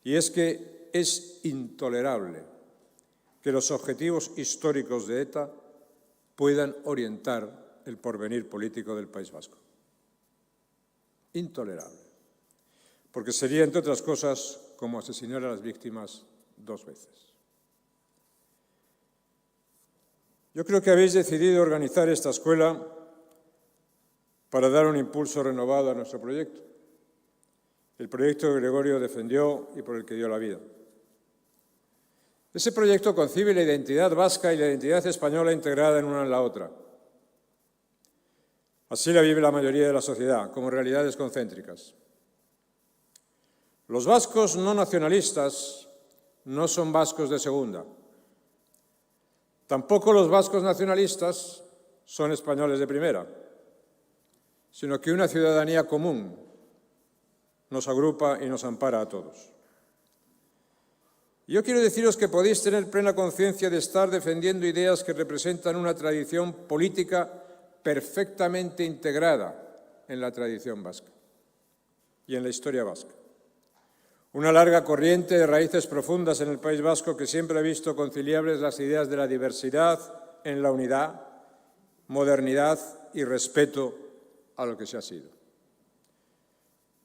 y es que es intolerable que los objetivos históricos de ETA puedan orientar el porvenir político del País Vasco. Intolerable. Porque sería, entre otras cosas, como asesinar a las víctimas 2 veces. Yo creo que habéis decidido organizar esta escuela para dar un impulso renovado a nuestro proyecto. El proyecto que Gregorio defendió y por el que dio la vida. Ese proyecto concibe la identidad vasca y la identidad española integrada en una en la otra. Así la vive la mayoría de la sociedad, como realidades concéntricas. Los vascos no nacionalistas no son vascos de segunda. Tampoco los vascos nacionalistas son españoles de primera, sino que una ciudadanía común nos agrupa y nos ampara a todos. Yo quiero deciros que podéis tener plena conciencia de estar defendiendo ideas que representan una tradición política perfectamente integrada en la tradición vasca y en la historia vasca. Una larga corriente de raíces profundas en el País Vasco que siempre ha visto conciliables las ideas de la diversidad en la unidad, modernidad y respeto a lo que se ha sido.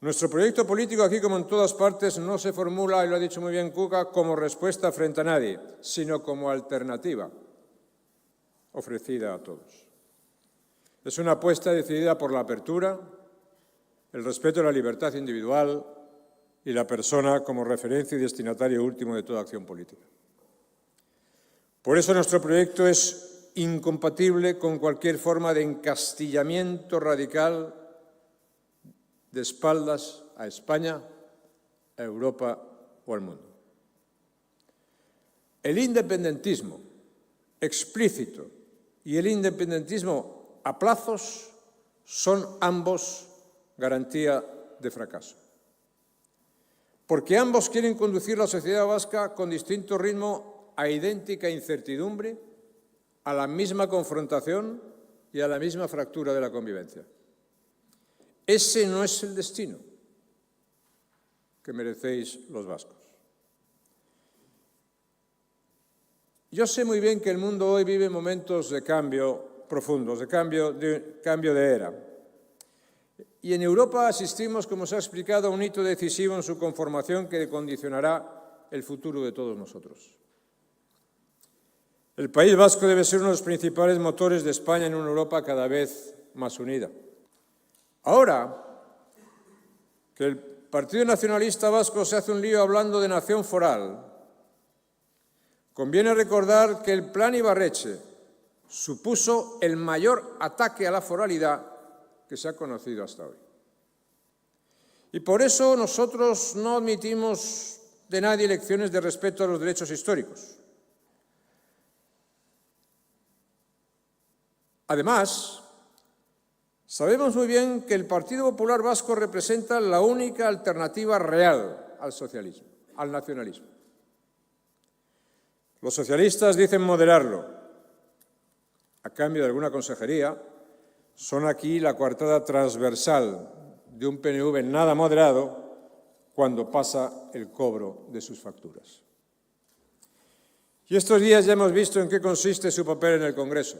Nuestro proyecto político, aquí como en todas partes, no se formula, y lo ha dicho muy bien Cuca, como respuesta frente a nadie, sino como alternativa ofrecida a todos. Es una apuesta decidida por la apertura, el respeto a la libertad individual y la persona como referencia y destinatario último de toda acción política. Por eso nuestro proyecto es incompatible con cualquier forma de encastillamiento radical de espaldas a España, a Europa o al mundo. El independentismo explícito y el independentismo a plazos son ambos garantía de fracaso. Porque ambos quieren conducir la sociedad vasca con distinto ritmo a idéntica incertidumbre, a la misma confrontación y a la misma fractura de la convivencia. Ese no es el destino que merecéis los vascos. Yo sé muy bien que el mundo hoy vive momentos de cambio profundos, de cambio de era. Y en Europa asistimos, como se ha explicado, a un hito decisivo en su conformación que condicionará el futuro de todos nosotros. El País Vasco debe ser uno de los principales motores de España en una Europa cada vez más unida. Ahora que el Partido Nacionalista Vasco se hace un lío hablando de nación foral, conviene recordar que el Plan Ibarretxe supuso el mayor ataque a la foralidad que se ha conocido hasta hoy. Y por eso nosotros no admitimos de nadie lecciones de respeto a los derechos históricos. Además, sabemos muy bien que el Partido Popular Vasco representa la única alternativa real al socialismo, al nacionalismo. Los socialistas dicen moderarlo. A cambio de alguna consejería, son aquí la coartada transversal de un PNV nada moderado cuando pasa el cobro de sus facturas. Y estos días ya hemos visto en qué consiste su papel en el Congreso.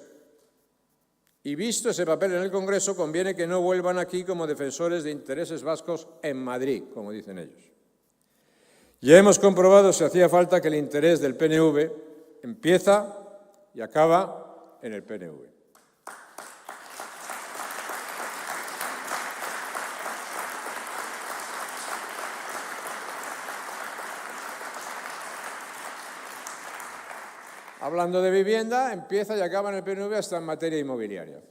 Y visto ese papel en el Congreso, conviene que no vuelvan aquí como defensores de intereses vascos en Madrid, como dicen ellos. Ya hemos comprobado, si hacía falta, que el interés del PNV empieza y acaba en el PNV. Hablando de vivienda, empieza y acaba en el PNV hasta en materia inmobiliaria.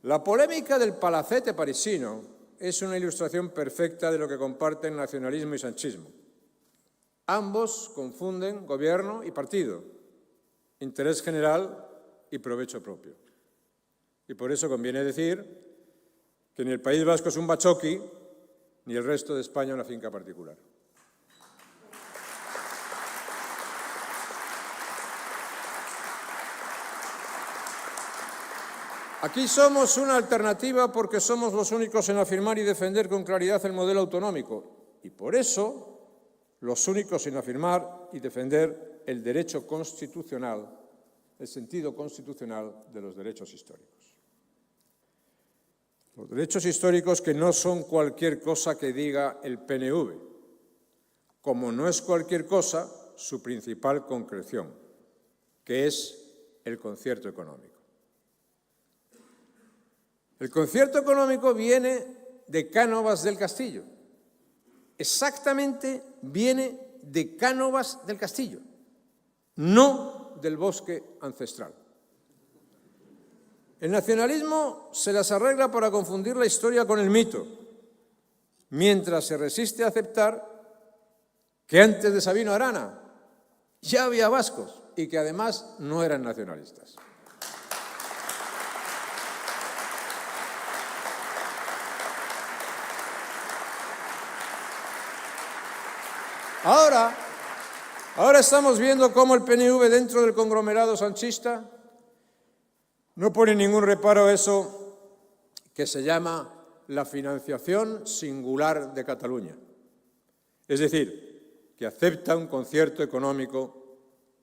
La polémica del palacete parisino es una ilustración perfecta de lo que comparten nacionalismo y sanchismo. Ambos confunden gobierno y partido, interés general y provecho propio. Y por eso conviene decir que ni el País Vasco es un bachoqui, ni el resto de España una finca particular. Aquí somos una alternativa porque somos los únicos en afirmar y defender con claridad el modelo autonómico. Y por eso los únicos en afirmar y defender el derecho constitucional, el sentido constitucional de los derechos históricos. Los derechos históricos que no son cualquier cosa que diga el PNV, como no es cualquier cosa su principal concreción, que es el concierto económico. El concierto económico viene de Cánovas del Castillo. Exactamente viene de Cánovas del Castillo, no del bosque ancestral. El nacionalismo se las arregla para confundir la historia con el mito, mientras se resiste a aceptar que antes de Sabino Arana ya había vascos y que además no eran nacionalistas. Ahora estamos viendo cómo el PNV dentro del conglomerado sanchista no pone ningún reparo a eso que se llama la financiación singular de Cataluña. Es decir, que acepta un concierto económico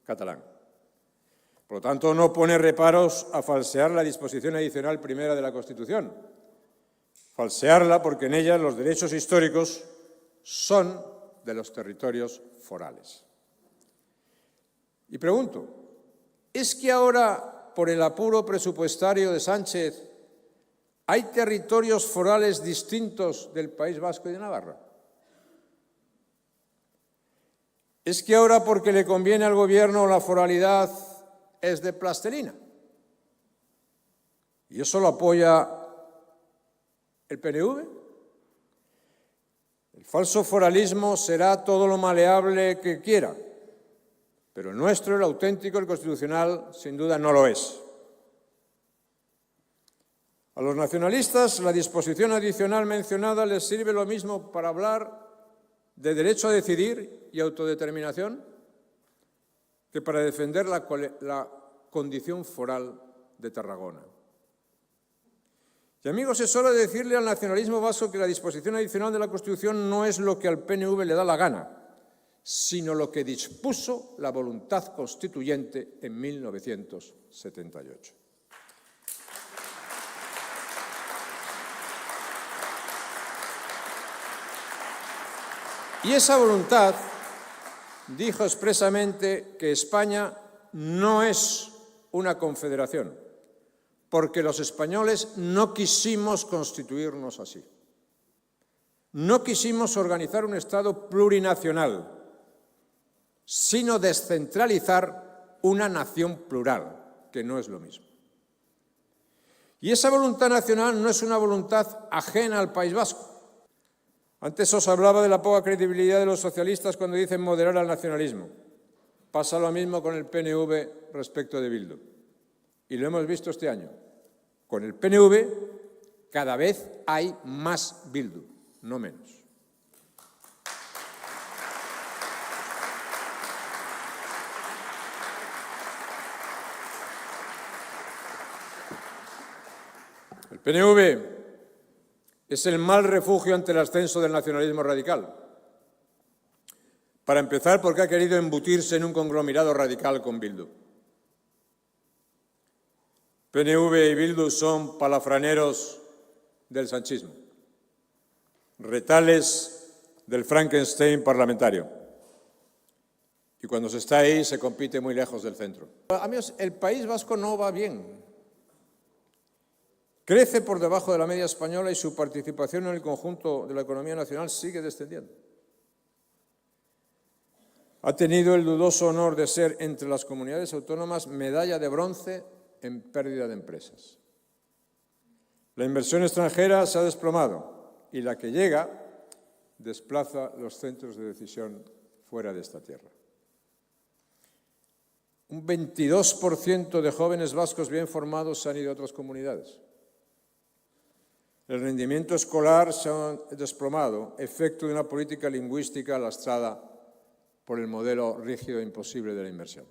catalán. Por lo tanto, no pone reparos a falsear la disposición adicional primera de la Constitución. Falsearla porque en ella los derechos históricos son de los territorios forales. Y pregunto, ¿es que ahora, por el apuro presupuestario de Sánchez, hay territorios forales distintos del País Vasco y de Navarra? ¿Es que ahora, porque le conviene al Gobierno, la foralidad es de plastilina? ¿Y eso lo apoya el PNV? El falso foralismo será todo lo maleable que quiera, pero el nuestro, el auténtico, el constitucional, sin duda no lo es. A los nacionalistas la disposición adicional mencionada les sirve lo mismo para hablar de derecho a decidir y autodeterminación que para defender la condición foral de Tarragona. Y amigos, es hora de decirle al nacionalismo vasco que la disposición adicional de la Constitución no es lo que al PNV le da la gana, sino lo que dispuso la voluntad constituyente en 1978. Y esa voluntad dijo expresamente que España no es una confederación, porque los españoles no quisimos constituirnos así. No quisimos organizar un Estado plurinacional, sino descentralizar una nación plural, que no es lo mismo. Y esa voluntad nacional no es una voluntad ajena al País Vasco. Antes os hablaba de la poca credibilidad de los socialistas cuando dicen moderar al nacionalismo. Pasa lo mismo con el PNV respecto de Bildu. Y lo hemos visto este año. Con el PNV cada vez hay más Bildu, no menos. El PNV es el mal refugio ante el ascenso del nacionalismo radical. Para empezar, porque ha querido embutirse en un conglomerado radical con Bildu. PNV y Bildu son palafraneros del sanchismo, retales del Frankenstein parlamentario. Y cuando se está ahí, se compite muy lejos del centro. Amigos, el País Vasco no va bien. Crece por debajo de la media española y su participación en el conjunto de la economía nacional sigue descendiendo. Ha tenido el dudoso honor de ser, entre las comunidades autónomas, medalla de bronce en pérdida de empresas. La inversión extranjera se ha desplomado y la que llega desplaza los centros de decisión fuera de esta tierra. Un 22% de jóvenes vascos bien formados se han ido a otras comunidades. El rendimiento escolar se ha desplomado, efecto de una política lingüística lastrada por el modelo rígido e imposible de la inversión.